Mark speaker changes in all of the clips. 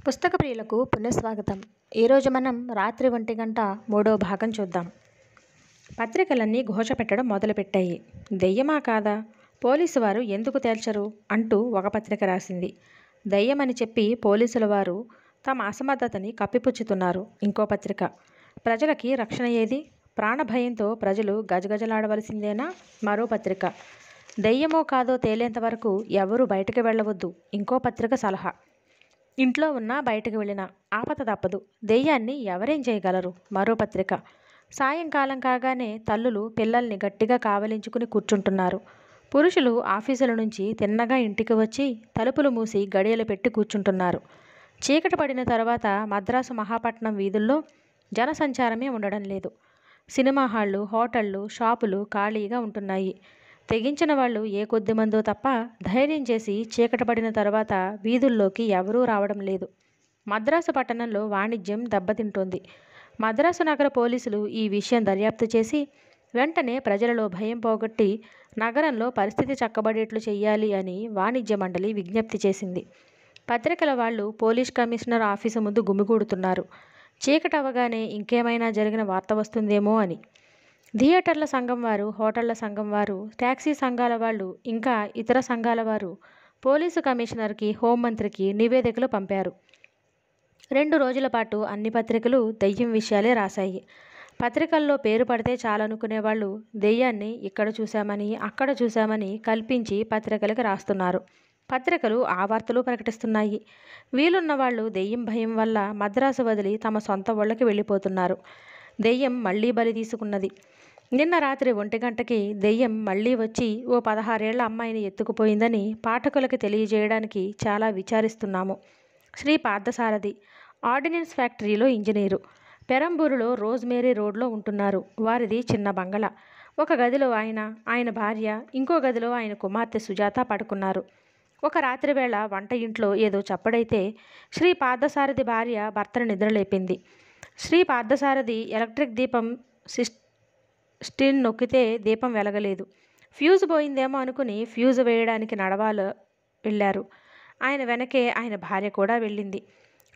Speaker 1: పుస్తక ప్రియులకు పునఃస్వాగతం. ఈరోజు మనం రాత్రి 1 గంట 3వ భాగం చూద్దాం. పత్రికలన్నీ ఘోష పెట్టడం మొదలుపెట్టాయి. దెయ్యమా కాదా, పోలీసు వారు ఎందుకు తేల్చరు అంటూ ఒక పత్రిక రాసింది. దెయ్యమని చెప్పి పోలీసుల వారు తమ అసమర్థతని కప్పిపుచ్చుతున్నారు. ఇంకో పత్రిక, ప్రజలకి రక్షణ ఏది, ప్రాణభయంతో ప్రజలు గజగజలాడవలసిందేనా. మరో పత్రిక, దెయ్యమో కాదో తేలేంత వరకు ఎవరూ బయటకు వెళ్ళవద్దు. ఇంకో పత్రిక సలహా, ఇంట్లో ఉన్నా బయటకు వెళ్ళినా ఆపద తప్పదు, దెయ్యాన్ని ఎవరేం చేయగలరు. మరో పత్రిక, సాయంకాలం కాగానే తల్లులు పిల్లల్ని గట్టిగా కావలించుకుని కూర్చుంటున్నారు. పురుషులు ఆఫీసుల నుంచి తిన్నగా ఇంటికి వచ్చి తలుపులు మూసి గడియలు పెట్టి కూర్చుంటున్నారు. చీకటి పడిన తర్వాత మద్రాసు మహాపట్నం వీధుల్లో జనసంచారమే ఉండడం లేదు. సినిమా హాళ్ళు, హోటళ్ళు, షాపులు ఖాళీగా ఉంటున్నాయి. తెగించిన వాళ్ళు ఏ కొద్ది మందో తప్ప ధైర్యం చేసి చీకటి పడిన తర్వాత వీధుల్లోకి ఎవరూ రావడం లేదు. మద్రాసు పట్టణంలో వాణిజ్యం దెబ్బతింటోంది. మద్రాసు నగర పోలీసులు ఈ విషయం దర్యాప్తు చేసి వెంటనే ప్రజలలో భయం పోగొట్టి నగరంలో పరిస్థితి చక్కబడేట్లు చెయ్యాలి అని వాణిజ్య మండలి విజ్ఞప్తి చేసింది. పత్రికల వాళ్ళు పోలీస్ కమిషనర్ ఆఫీసు ముందు గుమిగూడుతున్నారు. చీకటి అవగానే ఇంకేమైనా జరిగిన వార్త వస్తుందేమో అని. థియేటర్ల సంఘం వారు, హోటళ్ల సంఘం వారు, ట్యాక్సీ సంఘాల వాళ్ళు, ఇంకా ఇతర సంఘాల వారు పోలీసు కమిషనర్కి, హోంమంత్రికి నివేదికలు పంపారు. 2 రోజుల పాటు అన్ని పత్రికలు దెయ్యం విషయాలే రాశాయి. పత్రికల్లో పేరు పడితే చాలనుకునే వాళ్ళు దెయ్యాన్ని ఇక్కడ చూశామని, అక్కడ చూశామని కల్పించి పత్రికలకు రాస్తున్నారు. పత్రికలు ఆ వార్తలు ప్రకటిస్తున్నాయి. వీలున్న వాళ్ళు దెయ్యం భయం వల్ల మద్రాసు వదిలి తమ సొంత ఊళ్ళకి వెళ్ళిపోతున్నారు. దెయ్యం మళ్లీ బలి తీసుకున్నది. నిన్న రాత్రి 1 గంటకి దెయ్యం మళ్లీ వచ్చి ఓ 16 ఏళ్ల అమ్మాయిని ఎత్తుకుపోయిందని పాఠకులకి తెలియజేయడానికి చాలా విచారిస్తున్నాము. శ్రీ పార్థసారథి ఆర్డినెన్స్ ఫ్యాక్టరీలో ఇంజనీరు. పెరంబూరులో రోజ్మేరీ రోడ్లో ఉంటున్నారు. వారిది చిన్న బంగళా. ఒక గదిలో ఆయన భార్య, ఇంకో గదిలో ఆయన కుమార్తె సుజాత పడుకున్నారు. ఒక రాత్రివేళ వంట ఇంట్లో ఏదో చప్పుడైతే శ్రీ పార్థసారథి భార్య భర్తను నిద్రలేపింది. శ్రీ పార్థసారథి ఎలక్ట్రిక్ దీపం స్టిన్ నొక్కితే దీపం వెలగలేదు. ఫ్యూజ్ పోయిందేమో అనుకుని ఫ్యూజ్ వేయడానికి నడవాలో వెళ్ళారు. ఆయన వెనకే ఆయన భార్య కూడా వెళ్ళింది.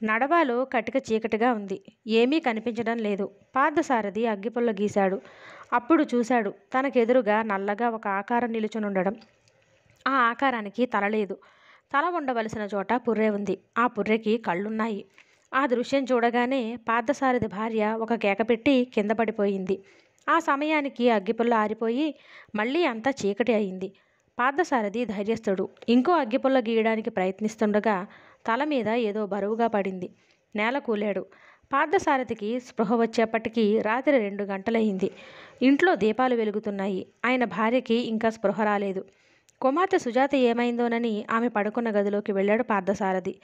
Speaker 1: నడవాలో కటిక చీకటిగా ఉంది. ఏమీ కనిపించడం లేదు. పార్థసారథి అగ్గిపుల్ల గీశాడు. అప్పుడు చూశాడు, తనకెదురుగా నల్లగా ఒక ఆకారం నిలుచునుండడం. ఆ ఆకారానికి తల లేదు. తల ఉండవలసిన చోట పుర్రె ఉంది. ఆ పుర్రెకి కళ్ళున్నాయి. ఆ దృశ్యం చూడగానే పార్థసారథి భార్య ఒక కేక పెట్టి కింద పడిపోయింది. ఆ సమయానికి అగ్గిపుల్ల ఆరిపోయి మళ్ళీ అంతా చీకటి అయింది. పార్థసారథి ధైర్యస్తుడు. ఇంకో అగ్గిపుల్ల గీయడానికి ప్రయత్నిస్తుండగా తల మీద ఏదో బరువుగా పడింది. నేల కూలాడు. పార్థసారథికి స్పృహ వచ్చేప్పటికీ రాత్రి 2 గంటలయింది. ఇంట్లో దీపాలు వెలుగుతున్నాయి. ఆయన భార్యకి ఇంకా స్పృహ రాలేదు. కుమార్తె సుజాత ఏమైందోనని ఆమె పడుకున్న గదిలోకి వెళ్ళాడు పార్థసారథి.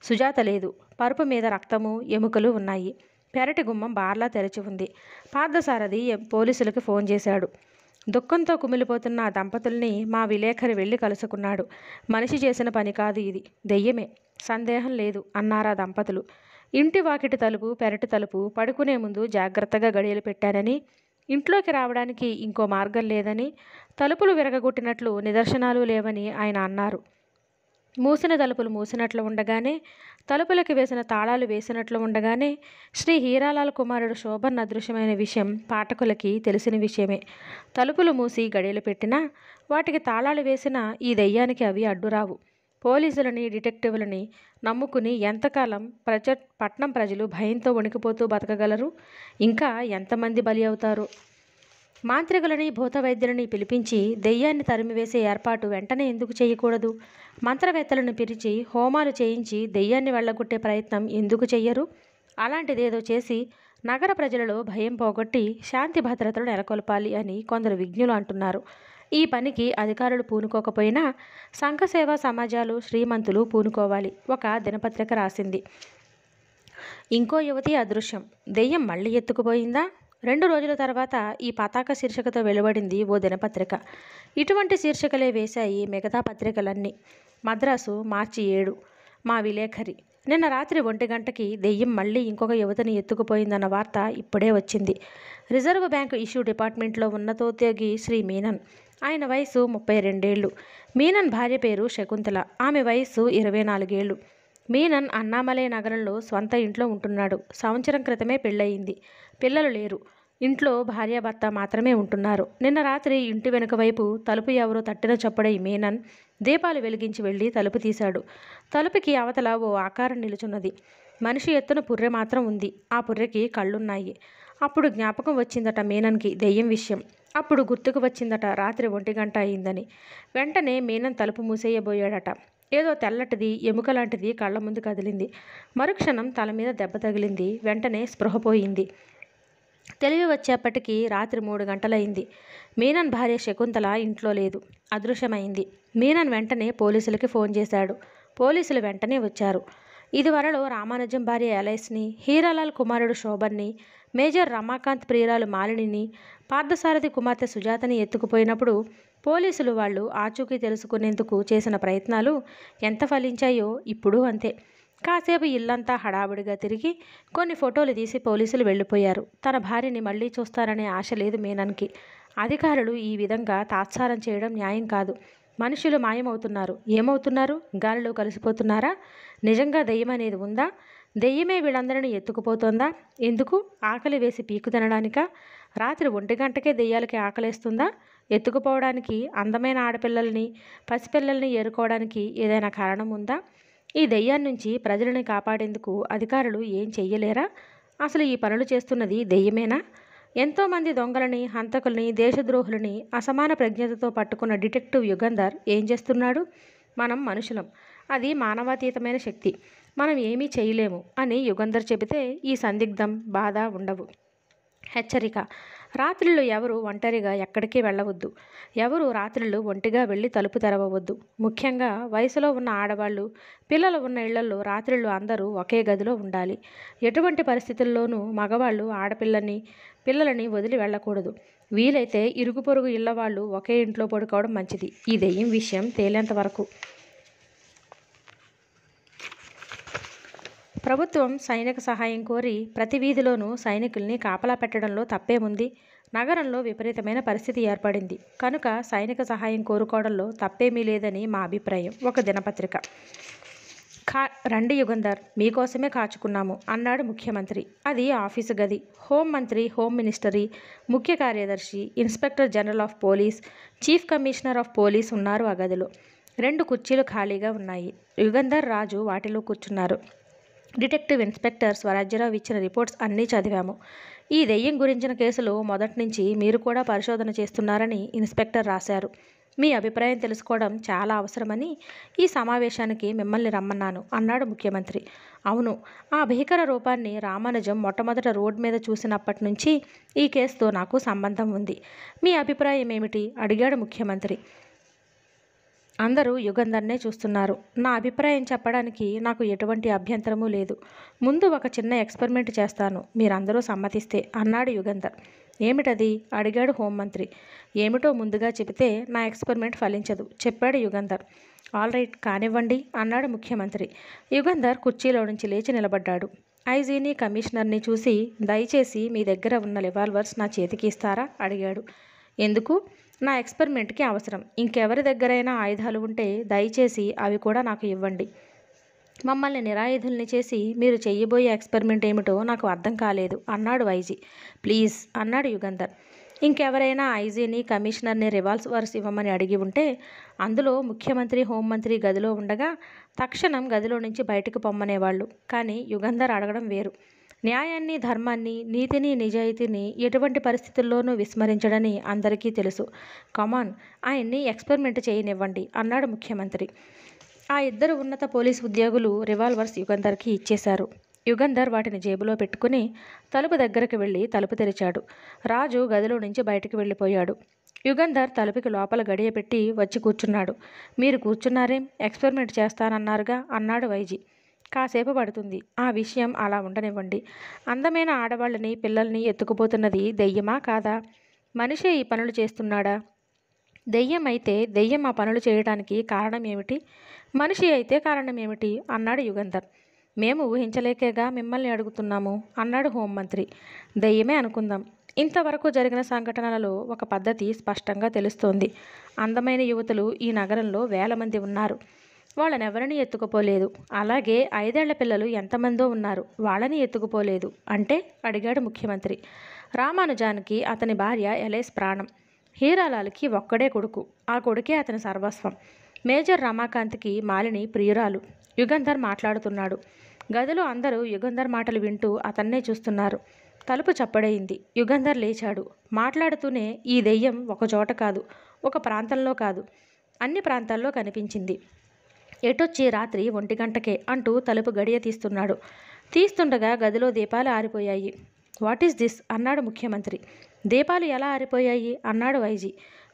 Speaker 1: సుజాత లేదు. పరుపు మీద రక్తము, ఎముకలు ఉన్నాయి. పెరటి గుమ్మం బార్లా తెరిచి ఉంది. పార్థసారథి పోలీసులకు ఫోన్ చేశాడు. దుఃఖంతో కుమిలిపోతున్న ఆ దంపతుల్ని మా విలేఖరి వెళ్ళి కలుసుకున్నాడు. మనిషి చేసిన పని కాదు ఇది, దెయ్యమే, సందేహం లేదు అన్నారా దంపతులు. ఇంటి వాకిటి తలుపు, పెరటి తలుపు పడుకునే ముందు జాగ్రత్తగా గడియలు పెట్టానని, ఇంట్లోకి రావడానికి ఇంకో మార్గం లేదని, తలుపులు విరగగొట్టినట్లు నిదర్శనాలు లేవని ఆయన అన్నారు. మూసిన తలుపులు మూసినట్లు ఉండగానే, తలుపులకి వేసిన తాళాలు వేసినట్లు ఉండగానే శ్రీ హీరాలాల్ కుమారుడు శోభన్ అదృశ్యమైన విషయం పాఠకులకి తెలిసిన విషయమే. తలుపులు మూసి గడియలు పెట్టినా, వాటికి తాళాలు వేసినా ఈ దెయ్యానికి అవి అడ్డురావు. పోలీసులని, డిటెక్టివ్లని నమ్ముకుని ఎంతకాలం పట్నం ప్రజలు భయంతో వణికిపోతూ బతకగలరు? ఇంకా ఎంతమంది బలి అవుతారు? మాంత్రికులని, భూత వైద్యులని పిలిపించి దెయ్యాన్ని తరిమివేసే ఏర్పాటు వెంటనే ఎందుకు చేయకూడదు? మంత్రవేత్తలను పిలిచి హోమాలు చేయించి దెయ్యాన్ని వెళ్ళగొట్టే ప్రయత్నం ఎందుకు చెయ్యరు? అలాంటిదేదో చేసి నగర ప్రజలలో భయం పోగొట్టి శాంతి భద్రతలు నెలకొల్పాలి అని కొందరు విజ్ఞులు అంటున్నారు. ఈ పనికి అధికారులు పూనుకోకపోయినా సంఘ సేవా సమాజాలు, శ్రీమంతులు పూనుకోవాలి. ఒక దినపత్రిక రాసింది. ఇంకో యువతి అదృశ్యం, దెయ్యం మళ్ళీ ఎత్తుకుపోయిందా? 2 రోజుల తర్వాత ఈ పతాక శీర్షికతో వెలువడింది ఓ దినపత్రిక. ఇటువంటి శీర్షికలే వేశాయి మిగతా పత్రికలన్నీ. మద్రాసు, మార్చి 7. మా విలేఖరి, నిన్న రాత్రి 1 గంటకి దెయ్యం మళ్ళీ ఇంకొక యువతిని ఎత్తుకుపోయిందన్న వార్త ఇప్పుడే వచ్చింది. రిజర్వ్ బ్యాంకు ఇష్యూ డిపార్ట్మెంట్లో ఉన్నతోద్యోగి శ్రీ మీనన్. ఆయన వయసు 32 ఏళ్ళు. మీనన్ భార్య పేరు శకుంతల. ఆమె వయసు 24 ఏళ్ళు. మీనన్ అన్నామలై నగరంలో స్వంత ఇంట్లో ఉంటున్నాడు. సంవత్సరం క్రితమే పెళ్ళయింది. పిల్లలు లేరు. ఇంట్లో భార్యాభర్త మాత్రమే ఉంటున్నారు. నిన్న రాత్రి ఇంటి వెనుక వైపు తలుపు ఎవరో తట్టిన చప్పుడై మీనన్ దీపాలు వెలిగించి వెళ్ళి తలుపు తీశాడు. తలుపుకి అవతల ఓ ఆకారం నిలుచున్నది. మనిషి ఎత్తున పుర్రె మాత్రం ఉంది. ఆ పుర్రెకి కళ్ళున్నాయి. అప్పుడు జ్ఞాపకం వచ్చిందట మీనన్కి దెయ్యం విషయం. అప్పుడు గుర్తుకు వచ్చిందట రాత్రి 1 గంట అయిందని. వెంటనే మీనన్ తలుపు మూసేయబోయాడట. ఏదో తెల్లటిది ఎముక లాంటిది కళ్ళ ముందు కదిలింది. మరుక్షణం తల మీద దెబ్బ తగిలింది. వెంటనే స్పృహ పోయింది. తెలివి వచ్చేప్పటికీ రాత్రి 3 గంటలయింది. మీనన్ భార్య శకుంతల ఇంట్లో లేదు, అదృశ్యమైంది. మీనన్ వెంటనే పోలీసులకి ఫోన్ చేశాడు. పోలీసులు వెంటనే వచ్చారు. ఇదివరలో రామానుజం భార్య ఎలైస్ని, హీరాలాల్ కుమారుడు శోభన్ని, మేజర్ రమాకాంత్ ప్రియురాలు మాలినిని, పార్థసారథి కుమార్తె సుజాతని ఎత్తుకుపోయినప్పుడు పోలీసులు వాళ్ళు ఆచూకీ తెలుసుకునేందుకు చేసిన ప్రయత్నాలు ఎంత ఫలించాయో ఇప్పుడు అంతే. కాసేపు ఇల్లంతా హడావుడిగా తిరిగి కొన్ని ఫోటోలు తీసి పోలీసులు వెళ్ళిపోయారు. తన భార్యని మళ్ళీ చూస్తారనే ఆశ లేదు మీనన్కి. అధికారులు ఈ విధంగా తాత్సారం చేయడం న్యాయం కాదు. మనుషులు మాయమవుతున్నారు. ఏమవుతున్నారు? గాలిలో కలిసిపోతున్నారా? నిజంగా దెయ్యం అనేది ఉందా? దెయ్యమే వీళ్ళందరినీ ఎత్తుకుపోతోందా? ఎందుకు? ఆకలి వేసి పీకు తినడానికా? రాత్రి 1 గంటకే దెయ్యాలకి ఆకలేస్తుందా? ఎత్తుకుపోవడానికి, అందమైన ఆడపిల్లల్ని, పసిపిల్లల్ని ఏరుకోవడానికి ఏదైనా కారణం ఉందా? ఈ దెయ్యాన్నించి ప్రజలని కాపాడేందుకు అధికారులు ఏం చెయ్యలేరా? అసలు ఈ పనులు చేస్తున్నది దెయ్యమేనా? ఎంతోమంది దొంగలని, హంతకుల్ని, దేశద్రోహులని అసమాన ప్రజ్ఞతతో పట్టుకున్న డిటెక్టివ్ యుగంధర్ ఏం చేస్తున్నాడు? మనం మనుషులం. అది మానవాతీతమైన శక్తి. మనం ఏమీ చేయలేము అని యుగంధర్ చెబితే ఈ సందిగ్ధం, బాధ ఉండవు. హెచ్చరిక: రాత్రిళ్ళు ఎవరు ఒంటరిగా ఎక్కడికి వెళ్ళవద్దు. ఎవరు రాత్రిళ్ళు ఒంటిగా వెళ్ళి తలుపు తెరవవద్దు. ముఖ్యంగా వయసులో ఉన్న ఆడవాళ్ళు, పిల్లలు ఉన్న ఇళ్లలో రాత్రిళ్ళు అందరూ ఒకే గదిలో ఉండాలి. ఎటువంటి పరిస్థితుల్లోనూ మగవాళ్ళు పిల్లలని వదిలి వెళ్ళకూడదు. వీలైతే ఇరుగు పొరుగు ఇళ్ల వాళ్ళు ఒకే ఇంట్లో పడుకోవడం మంచిది. ఈ దెయ్యం విషయం తేలేంత వరకు. ప్రభుత్వం సైనిక సహాయం కోరి ప్రతి వీధిలోనూ సైనికుల్ని కాపలా పెట్టడంలో తప్పేముంది? నగరంలో విపరీతమైన పరిస్థితి ఏర్పడింది కనుక సైనిక సహాయం కోరుకోవడంలో తప్పేమీ లేదని మా అభిప్రాయం. ఒక దినపత్రిక. రండి యుగంధర్, మీకోసమే కాచుకున్నాము అన్నాడు ముఖ్యమంత్రి. అది ఆఫీసు గది. హోంమంత్రి, హోమ్ మినిస్టరీ, ముఖ్య కార్యదర్శి, inspector general of police, chief commissioner of police ఉన్నారు ఆ గదిలో. 2 కుర్చీలు ఖాళీగా ఉన్నాయి. యుగంధర్, రాజు వాటిలో కూర్చున్నారు. డిటెక్టివ్ ఇన్స్పెక్టర్ స్వరాజ్యరావు ఇచ్చిన రిపోర్ట్స్ అన్నీ చదివాము. ఈ దెయ్యం గురించిన కేసులో మొదటి నుంచి మీరు కూడా పరిశోధన చేస్తున్నారని ఇన్స్పెక్టర్ రాశారు. మీ అభిప్రాయం తెలుసుకోవడం చాలా అవసరమని ఈ సమావేశానికి మిమ్మల్ని రమ్మన్నాను అన్నాడు ముఖ్యమంత్రి. అవును, ఆ భీకర రూపాన్ని రామానుజం మొట్టమొదట రోడ్ మీద చూసినప్పటి నుంచి ఈ కేసుతో నాకు సంబంధం ఉంది. మీ అభిప్రాయం ఏమిటి? అడిగాడు ముఖ్యమంత్రి. అందరూ యుగంధర్నే చూస్తున్నారు. నా అభిప్రాయం చెప్పడానికి నాకు ఎటువంటి అభ్యంతరమూ లేదు. ముందు ఒక చిన్న ఎక్స్పెరిమెంట్ చేస్తాను, మీరందరూ సమ్మతిస్తే అన్నాడు యుగంధర్. ఏమిటది? అడిగాడు హోంమంత్రి. ఏమిటో ముందుగా చెబితే నా ఎక్స్పెరిమెంట్ ఫలించదు, చెప్పాడు యుగంధర్. ఆల్ రైట్, కానివ్వండి అన్నాడు ముఖ్యమంత్రి. యుగంధర్ కుర్చీలో నుంచి లేచి నిలబడ్డాడు. ఐజీని, కమిషనర్ని చూసి దయచేసి మీ దగ్గర ఉన్న రివాల్వర్స్ నా చేతికి ఇస్తారా అడిగాడు. ఎందుకు? నా ఎక్స్పెరిమెంట్కి అవసరం. ఇంకెవరి దగ్గరైనా ఆయుధాలు ఉంటే దయచేసి అవి కూడా నాకు ఇవ్వండి. మమ్మల్ని నిరాయుధుల్ని చేసి మీరు చెయ్యబోయే ఎక్స్పెరిమెంట్ ఏమిటో నాకు అర్థం కాలేదు అన్నాడు ఐజీ. ప్లీజ్ అన్నాడు యుగంధర్. ఇంకెవరైనా ఐజీని, కమిషనర్ని రివాల్వర్స్ ఇవ్వమని అడిగి ఉంటే అందులో ముఖ్యమంత్రి, హోంమంత్రి గదిలో ఉండగా తక్షణం గదిలో నుంచి బయటకు పొమ్మనేవాళ్ళు. కానీ యుగంధర్ అడగడం వేరు. న్యాయాన్ని, ధర్మాన్ని, నీతిని, నిజాయితీని ఎటువంటి పరిస్థితుల్లోనూ విస్మరించడని అందరికీ తెలుసు. కమాన్, ఆయన్ని ఎక్స్పెరిమెంట్ చేయనివ్వండి అన్నాడు ముఖ్యమంత్రి. ఆ 2 ఉన్నత పోలీసు ఉద్యోగులు రివాల్వర్స్ యుగంధర్కి ఇచ్చేశారు. యుగంధర్ వాటిని జేబులో పెట్టుకుని తలుపు దగ్గరకు వెళ్ళి తలుపు తెరిచాడు. రాజు గదిలో నుంచి బయటకు వెళ్ళిపోయాడు. యుగంధర్ తలుపుకి లోపల గడియ పెట్టి వచ్చి కూర్చున్నాడు. మీరు కూర్చున్నారేం? ఎక్స్పెరిమెంట్ చేస్తానన్నారుగా అన్నాడు వైజీ. కాసేపు పడుతుంది. ఆ విషయం అలా ఉండనివ్వండి. అందమైన ఆడవాళ్ళని, పిల్లల్ని ఎత్తుకుపోతున్నది దెయ్యమా కాదా? మనిషే ఈ పనులు చేస్తున్నాడా? దెయ్యం అయితే దెయ్యం ఆ పనులు చేయడానికి కారణం ఏమిటి? మనిషి అయితే కారణం ఏమిటి అన్నాడు యుగంధర్. మేము ఊహించలేకేగా మిమ్మల్ని అడుగుతున్నాము అన్నాడు హోంమంత్రి. దెయ్యమే అనుకుందాం. ఇంతవరకు జరిగిన సంఘటనలలో ఒక పద్ధతి స్పష్టంగా తెలుస్తోంది. అందమైన యువతులు ఈ నగరంలో వేల మంది ఉన్నారు. వాళ్ళనెవరిని ఎత్తుకుపోలేదు. అలాగే 5 ఏళ్ల పిల్లలు ఎంతమందో ఉన్నారు, వాళ్ళని ఎత్తుకుపోలేదు అంటే అడిగాడు ముఖ్యమంత్రి. రామానుజానికి అతని భార్య ఎలేస్ ప్రాణం. హీరాలాల్కి ఒక్కడే కొడుకు, ఆ కొడుకే అతని సర్వస్వం. మేజర్ రమాకాంత్కి మాలిని ప్రియురాలు. యుగంధర్ మాట్లాడుతున్నాడు. గదిలో అందరూ యుగంధర్ మాటలు వింటూ అతన్నే చూస్తున్నారు. తలుపు చప్పుడయింది. యుగంధర్ లేచాడు. మాట్లాడుతూనే ఈ దెయ్యం ఒక చోట కాదు, ఒక ప్రాంతంలో కాదు, అన్ని ప్రాంతాల్లో కనిపించింది. ఎటొచ్చి రాత్రి 1 గంటకే అంటూ తలుపు గడియ తీస్తున్నాడు. తీస్తుండగా గదిలో దీపాలు ఆరిపోయాయి. వాట్ ఈస్ దిస్ అన్నాడు ముఖ్యమంత్రి. దీపాలు ఎలా ఆరిపోయాయి అన్నాడు వైజీ.